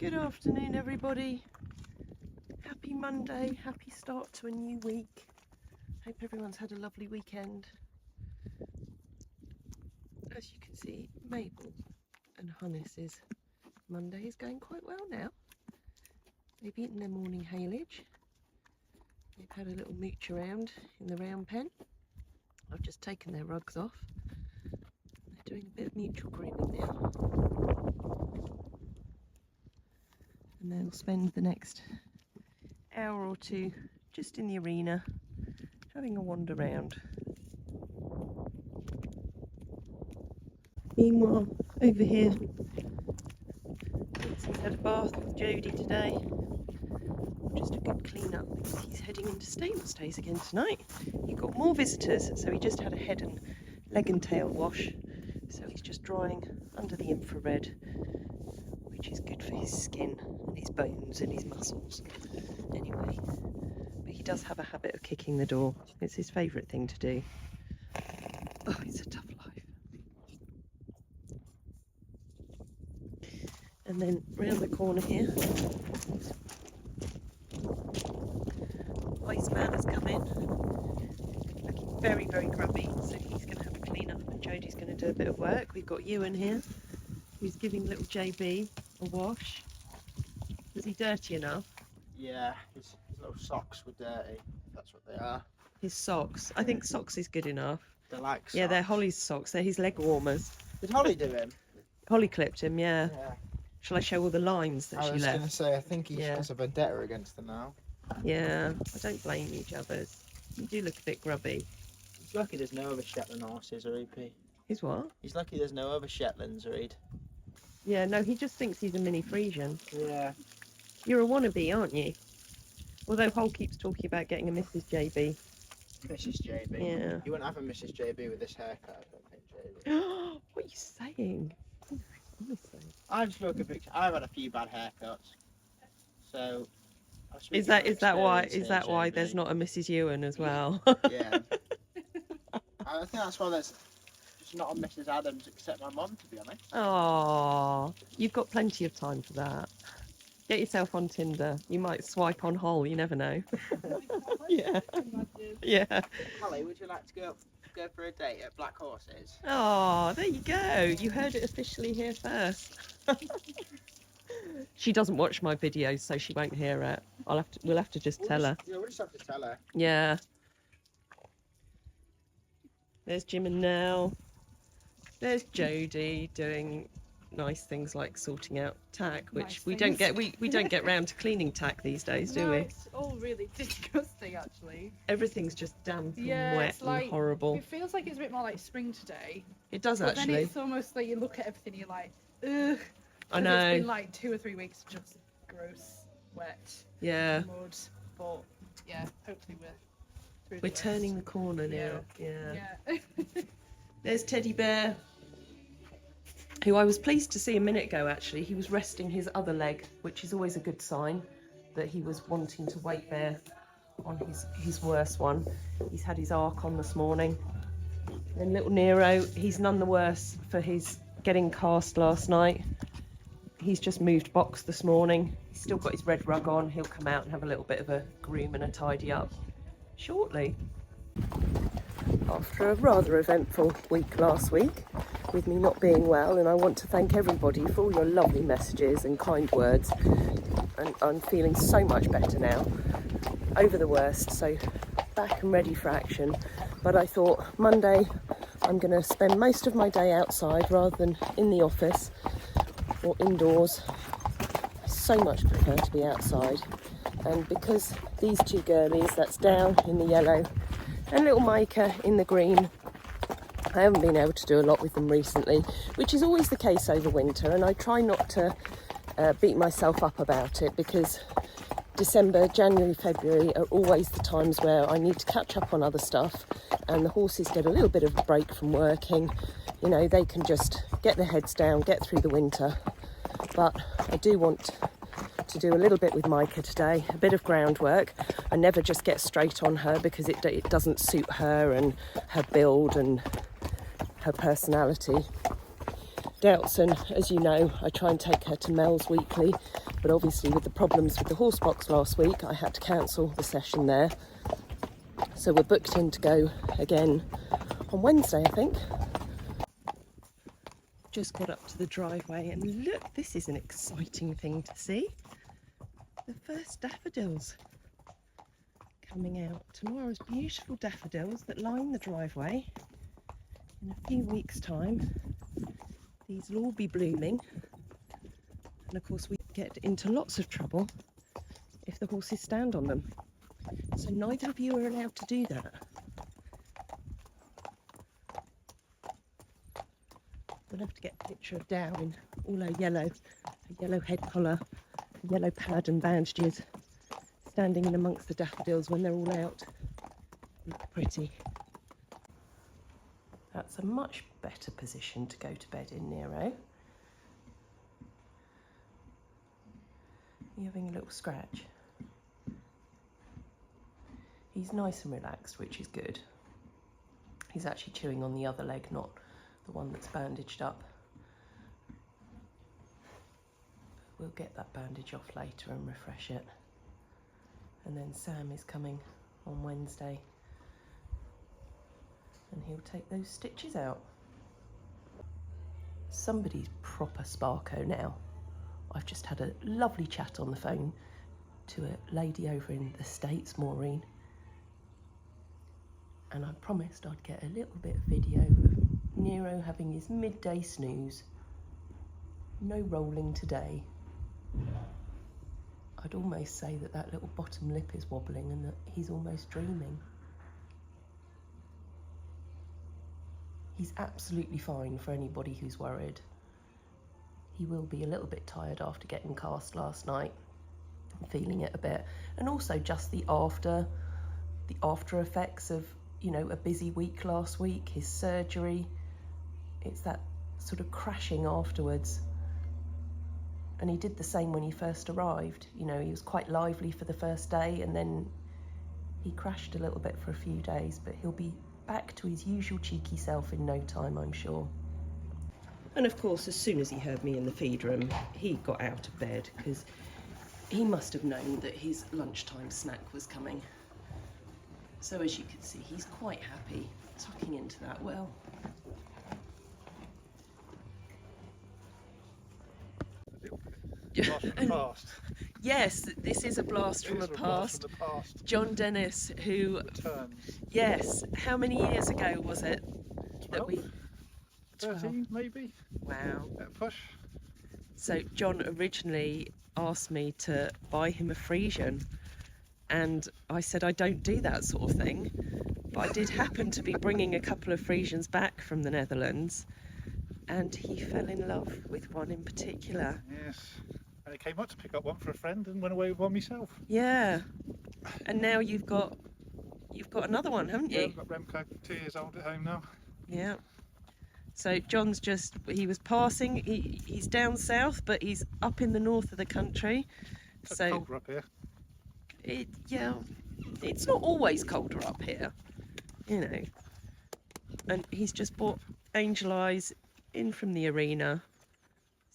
Good afternoon, everybody. Happy Monday, happy start to a new week. Hope everyone's had a lovely weekend. As you can see, Mabel and Hannes's Monday is going quite well now. They've eaten their morning haylage. They've had a little mooch around in the round pen. I've just taken their rugs off. They're doing a bit of mutual grooming now. And they'll spend the next hour or two just in the arena having a wander round. Meanwhile, over here, Vincent's had a bath with Jody today. Just a good clean up because he's heading into stable stays again tonight. He got more visitors, so he just had a head and leg and tail wash. So he's just drying under the infrared, which is good for his skin and his bones and his muscles. Anyway, but he does have a habit of kicking the door. It's his favourite thing to do. Oh, it's a tough life. And then round the corner here, Iceman has come in, looking very, very grubby, so he's going to have a clean up and Jodie's going to do a bit of work. We've got Ewan here, who's giving little JB a wash. Is he dirty enough? Yeah, his little socks were dirty. That's what they are. His socks. I think socks is good enough. They're like socks. Yeah, they're Holly's socks. They're his leg warmers. Did Holly do him? Holly clipped him, yeah. Yeah. Shall I show all the lines that she left? I was going to say, I think he has a vendetta against them now. Yeah, I don't blame you, Jubbers. You do look a bit grubby. He's lucky there's no other Shetland horses, or he'd. He's what? He's lucky there's no other Shetlands, or he'd. Yeah, no, he just thinks he's a mini Friesian. Yeah. You're a wannabe, aren't you? Although Hole keeps talking about getting a Mrs. JB. Mrs. JB? Yeah. You wouldn't have a Mrs. JB with this haircut, I don't think, JB. What are you saying? Honestly. I've just looked at pictures. I've had a few bad haircuts. So... Is that why there's not a Mrs. Ewan as well? Yeah. I think that's why there's just not a Mrs. Adams except my mum, to be honest. Oh, you've got plenty of time for that. Get yourself on Tinder. You might swipe on Hole. You never know. Yeah. Yeah. Holly, would you like to go for a date at Black Horses? Oh, there you go. You heard it officially here first. She doesn't watch my videos, so she won't hear it. We'll have to just tell her. Yeah, we'll just have to tell her. Yeah. There's Jim and Nell. There's Jodie doing nice things like sorting out tack, which we don't get round to cleaning tack these days, do we? It's all really disgusting, actually. Everything's just damp and Yeah, wet it's like, and horrible. It feels like it's a bit more like spring today. It does but actually. Then it's almost like you look at everything, you're like, ugh. I know. It's been like 2 or 3 weeks just gross, wet, Yeah. mud. But yeah, hopefully we're We're turning the corner now. Yeah. There's Teddy Bear, who I was pleased to see a minute ago actually. He was resting his other leg, which is always a good sign that he was wanting to weight bear on his worst one. He's had his arc on this morning. Then little Nero, he's none the worse for his getting cast last night. He's just moved box this morning. He's still got his red rug on. He'll come out and have a little bit of a groom and a tidy up shortly. After a rather eventful week last week, with me not being well, and I want to thank everybody for all your lovely messages and kind words, and I'm feeling so much better now, over the worst, so back and ready for action. But I thought Monday I'm going to spend most of my day outside rather than in the office or indoors. I so much prefer to be outside, and because these two girlies, that's Down in the yellow and little Micah in the green, I haven't been able to do a lot with them recently, which is always the case over winter, and I try not to beat myself up about it, because December, January, February are always the times where I need to catch up on other stuff, and the horses get a little bit of a break from working. You know, they can just get their heads down, get through the winter. But I do want to do a little bit with Micah today, a bit of groundwork. I never just get straight on her because it doesn't suit her and her build and her personality. Dson, as you know, I try and take her to Mel's weekly, but obviously with the problems with the horse box last week, I had to cancel the session there. So we're booked in to go again on Wednesday, I think. Just got up to the driveway and look, this is an exciting thing to see. The first daffodils coming out. Tomorrow's beautiful daffodils that line the driveway. In a few weeks' time, these will all be blooming. And of course we get into lots of trouble if the horses stand on them. So neither of you are allowed to do that. We'll have to get a picture of Dow in all her yellow head collar, yellow pad and bandages, standing in amongst the daffodils when they're all out. Look pretty. That's a much better position to go to bed in, Nero. You're having a little scratch. He's nice and relaxed, which is good. He's actually chewing on the other leg, not the one that's bandaged up. We'll get that bandage off later and refresh it. And then Sam is coming on Wednesday and he'll take those stitches out. Somebody's proper sparko now. I've just had a lovely chat on the phone to a lady over in the States, Maureen, and I promised I'd get a little bit of video of Nero having his midday snooze. No rolling today. I'd almost say that that little bottom lip is wobbling and that he's almost dreaming. He's absolutely fine for anybody who's worried. He will be a little bit tired after getting cast last night, feeling it a bit, and also just the after effects of, you know, a busy week last week, his surgery. It's that sort of crashing afterwards. And he did the same when he first arrived. You know, he was quite lively for the first day and then he crashed a little bit for a few days, but he'll be back to his usual cheeky self in no time, I'm sure. And of course, as soon as he heard me in the feed room, he got out of bed because he must have known that his lunchtime snack was coming. So as you can see, he's quite happy tucking into that well. Blast from the past. Yes, this is a blast from the past. John Dennis, who returns. Yes, how many years ago was it 12? that we 13 maybe? Wow. At a push. So John originally asked me to buy him a Friesian, and I said I don't do that sort of thing, but I did happen to be bringing a couple of Friesians back from the Netherlands, and he fell in love with one in particular. Yes. And I came up to pick up one for a friend and went away with one myself. Yeah. And now you've got another one, haven't you? Yeah, I've got Remco, 2 years old at home now. Yeah. So John's he was passing, he's down south, but he's up in the north of the country. It's so colder up here. It's not always colder up here, you know. And he's just bought Angel Eyes in from the arena.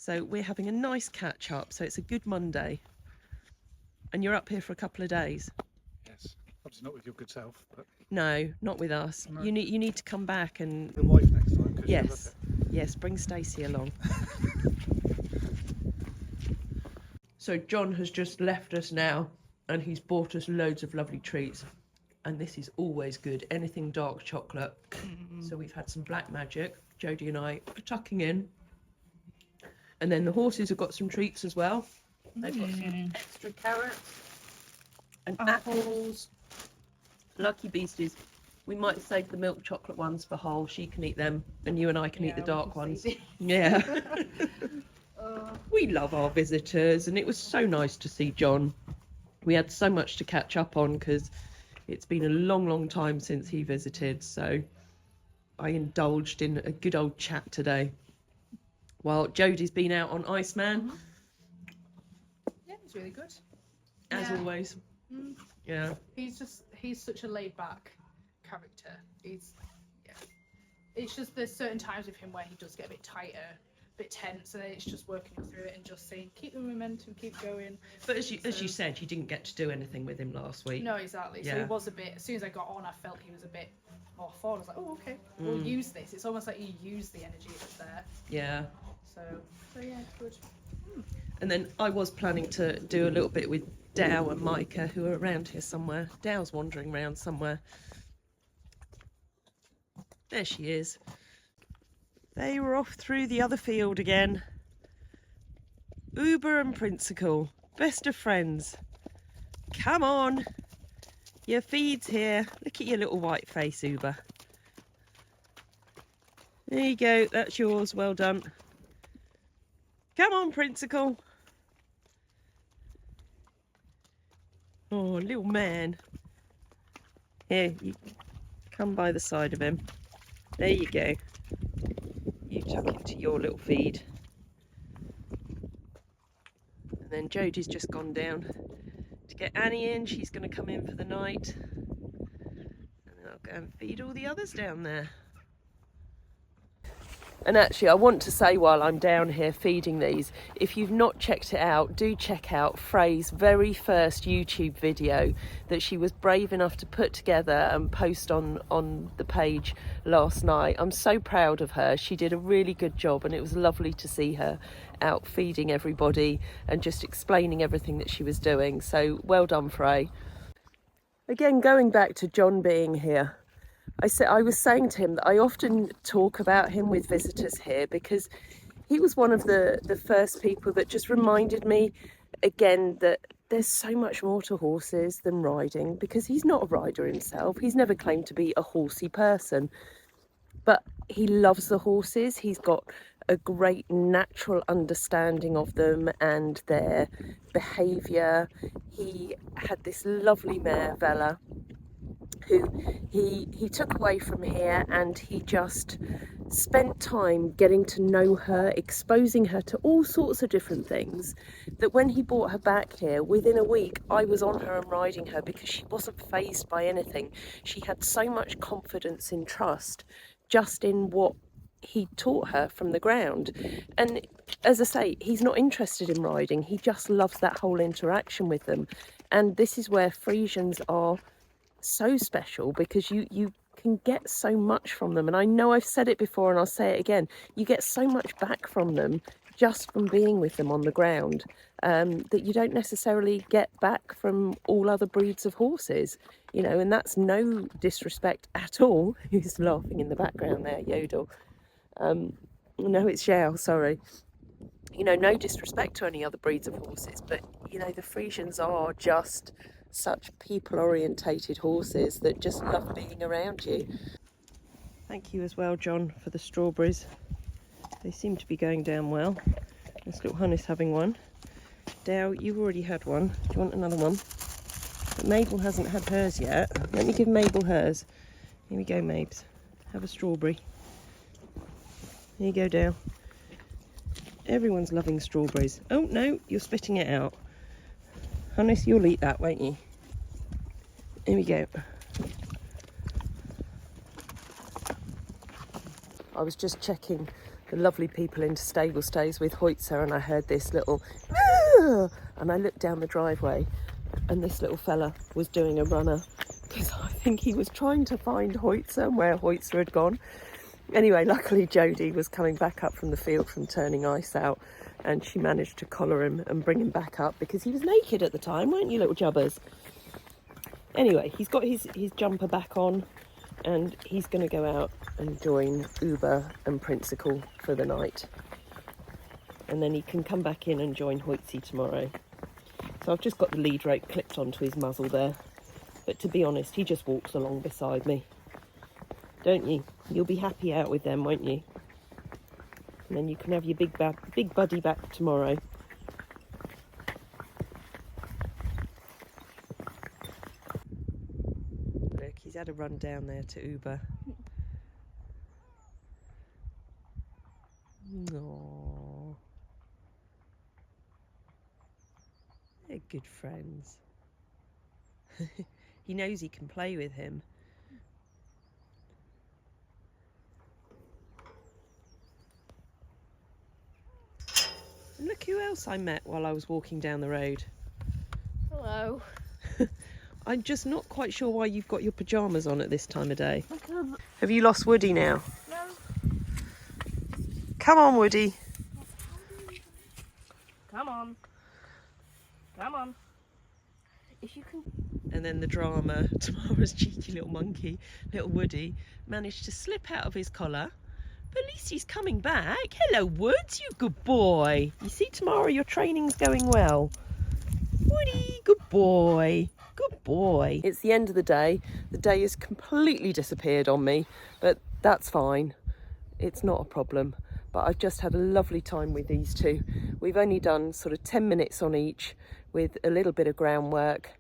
So we're having a nice catch up, so it's a good Monday. And you're up here for a couple of days. Yes. Obviously not with your good self, but No, not with us. No. You need to come back and the wife next time. Yes, bring Stacey along. So John has just left us now and he's bought us loads of lovely treats. And this is always good, anything dark chocolate. So we've had some Black Magic, Jodie and I are tucking in. And then the horses have got some treats as well. They've got some extra carrots and apples. Lucky beasties. We might save the milk chocolate ones for Hull. She can eat them, and you and I can eat the dark ones. Yeah. We love our visitors, and it was so nice to see John. We had so much to catch up on because it's been a long, long time since he visited. So I indulged in a good old chat today. While Jodie's been out on Iceman. Yeah, it's really good. As always. Yeah. He's such a laid back character. It's just there's certain times with him where he does get a bit tighter, bit tense, and then it's just working through it and just saying, keep the momentum, keep going. But as you said, you didn't get to do anything with him last week. No, exactly. So Yeah. he was a bit, as soon as I got on, I felt he was a bit off on. I was like, oh, okay, we'll use this. It's almost like you use the energy that's there. Yeah. So yeah, good. And then I was planning to do a little bit with Dson and Micah, who are around here somewhere. Dow's wandering around somewhere. There she is. They were off through the other field again. Uber and Princicle, best of friends. Come on, your feed's here. Look at your little white face, Uber. There you go, that's yours, well done. Come on, Principle. Oh, little man. Here, you come by the side of him. There you go. You tuck into your little feed. And then Jodie's just gone down to get Annie in. She's going to come in for the night. And then I'll go and feed all the others down there. And actually, I want to say while I'm down here feeding these, if you've not checked it out, do check out Frey's very first YouTube video that she was brave enough to put together and post on the page last night. I'm so proud of her. She did a really good job, and it was lovely to see her out feeding everybody and just explaining everything that she was doing. So well done, Frey. Again, going back to John being here, I was saying to him that I often talk about him with visitors here because he was one of the first people that just reminded me again that there's so much more to horses than riding, because he's not a rider himself. He's never claimed to be a horsey person, but he loves the horses. He's got a great natural understanding of them and their behaviour. He had this lovely mare, Vela, who he took away from here, and he just spent time getting to know her, exposing her to all sorts of different things, that when he brought her back here, within a week I was on her and riding her because she wasn't fazed by anything. She had so much confidence and trust just in what he taught her from the ground. And as I say, he's not interested in riding, he just loves that whole interaction with them. And this is where Friesians are so special, because you can get so much from them. And I know I've said it before and I'll say it again, you get so much back from them just from being with them on the ground, that you don't necessarily get back from all other breeds of horses, you know. And that's no disrespect at all. Who's laughing in the background there? Yodel. No, it's Xiao, sorry. You know, no disrespect to any other breeds of horses, but you know, the Friesians are just such people-orientated horses that just love being around you. Thank you as well, John, for the strawberries. They seem to be going down well. This little Hunnis having one. Dow, you've already had one. Do you want another one? But Mabel hasn't had hers yet. Let me give Mabel hers. Here we go, Mabes. Have a strawberry. Here you go, Dow. Everyone's loving strawberries. Oh no, you're spitting it out. Hunnis, you'll eat that, won't you? Here we go. I was just checking the lovely people into stable stays with Hoitzer, and I heard this little and I looked down the driveway, and this little fella was doing a runner, because I think he was trying to find Hoitzer and where Hoitzer had gone. Anyway, luckily Jodie was coming back up from the field from turning ice out, and she managed to collar him and bring him back up, because he was naked at the time, weren't you, little jubbers? Anyway, he's got his jumper back on, and he's going to go out and join Uber and Princicle for the night. And then he can come back in and join Hoitzy tomorrow. So I've just got the lead rope clipped onto his muzzle there. But to be honest, he just walks along beside me. Don't you? You'll be happy out with them, won't you? And then you can have your big buddy back tomorrow. Look, he's had a run down there to Uber. Aww. They're good friends. He knows he can play with him. who else I met while I was walking down the road. Hello. I'm just not quite sure why you've got your pyjamas on at this time of day. Have you lost Woody now? No. Come on, Woody. Come on. Come on. If you can. And then the drama, Tamara's cheeky little monkey, little Woody, managed to slip out of his collar. But at least he's coming back. Hello, Woods, you good boy. You see, Tamara, your training's going well. Woody, good boy. Good boy. It's the end of the day. The day has completely disappeared on me, but that's fine. It's not a problem. But I've just had a lovely time with these two. We've only done sort of 10 minutes on each with a little bit of groundwork,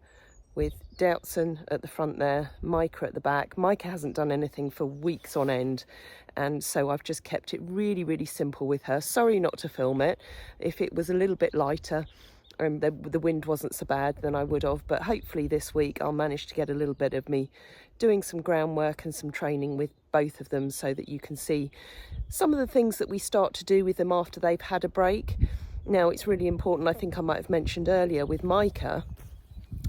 with Dson at the front there, Micah at the back. Micah hasn't done anything for weeks on end, and so I've just kept it really, really simple with her. Sorry not to film it. If it was a little bit lighter and the wind wasn't so bad, then I would have, but hopefully this week I'll manage to get a little bit of me doing some groundwork and some training with both of them, so that you can see some of the things that we start to do with them after they've had a break. Now, it's really important, I think I might have mentioned earlier, with Micah,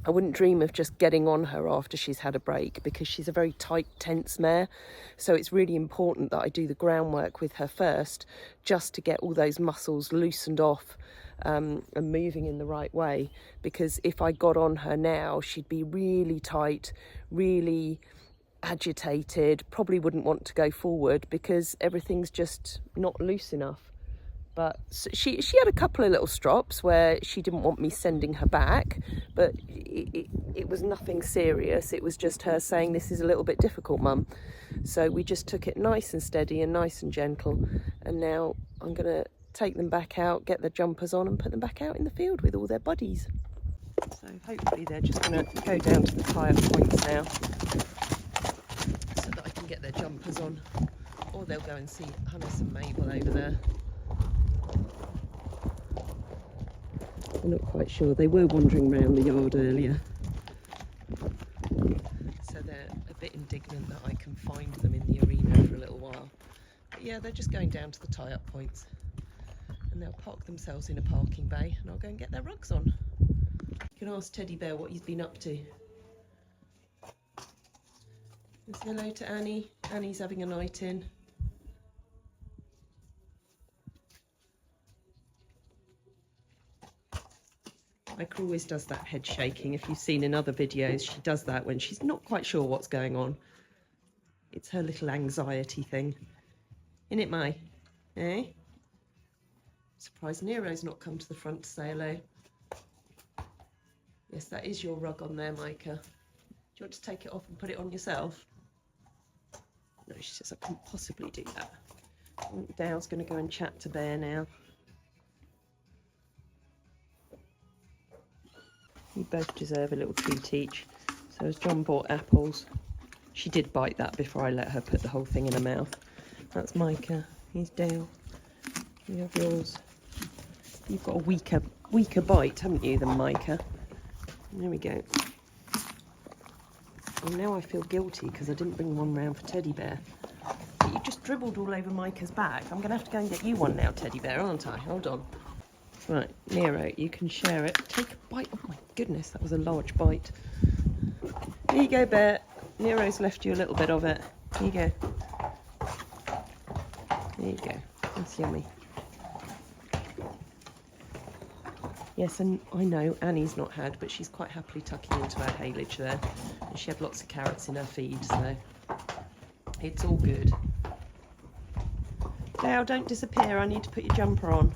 I wouldn't dream of just getting on her after she's had a break, because she's a very tight, tense mare. So it's really important that I do the groundwork with her first, just to get all those muscles loosened off and moving in the right way. Because if I got on her now, she'd be really tight, really agitated, probably wouldn't want to go forward because everything's just not loose enough. But she had a couple of little strops where she didn't want me sending her back, but it was nothing serious. It was just her saying, this is a little bit difficult, Mum. So we just took it nice and steady and nice and gentle. And now I'm going to take them back out, get their jumpers on and put them back out in the field with all their buddies. So hopefully they're just going to go down to the tie-up points now, so that I can get their jumpers on. Or they'll go and see Hannes and Mabel over there. I'm not quite sure. They were wandering around the yard earlier, so they're a bit indignant that I confined them in the arena for a little while. But yeah, they're just going down to the tie-up points, and they'll park themselves in a parking bay, and I'll go and get their rugs on. You can ask Teddy Bear what he's been up to. Say hello to Annie. Annie's having a night in. Micah always does that head shaking. If you've seen in other videos, she does that when she's not quite sure what's going on. It's her little anxiety thing. Isn't it, Mai? Eh? Surprised Nero's not come to the front to say hello. Yes, that is your rug on there, Micah. Do you want to take it off and put it on yourself? No, she says I couldn't possibly do that. Dale's going to go and chat to Bear now. You both deserve a little treat each. So as John bought apples, she did bite that before I let her put the whole thing in her mouth. That's Micah. Here's Dale. You have yours. You've got a weaker bite, haven't you, than Micah? There we go. And now I feel guilty because I didn't bring one round for Teddy Bear. But you just dribbled all over Micah's back. I'm going to have to go and get you one now, Teddy Bear, aren't I? Hold on. Right, Nero, you can share it. Take a bite. Oh my goodness, that was a large bite. Here you go, Bear. Nero's left you a little bit of it. Here you go. There you go. That's yummy. Yes, and I know Annie's not had, but she's quite happily tucking into her haylage there. And she had lots of carrots in her feed, so it's all good. Now, don't disappear. I need to put your jumper on.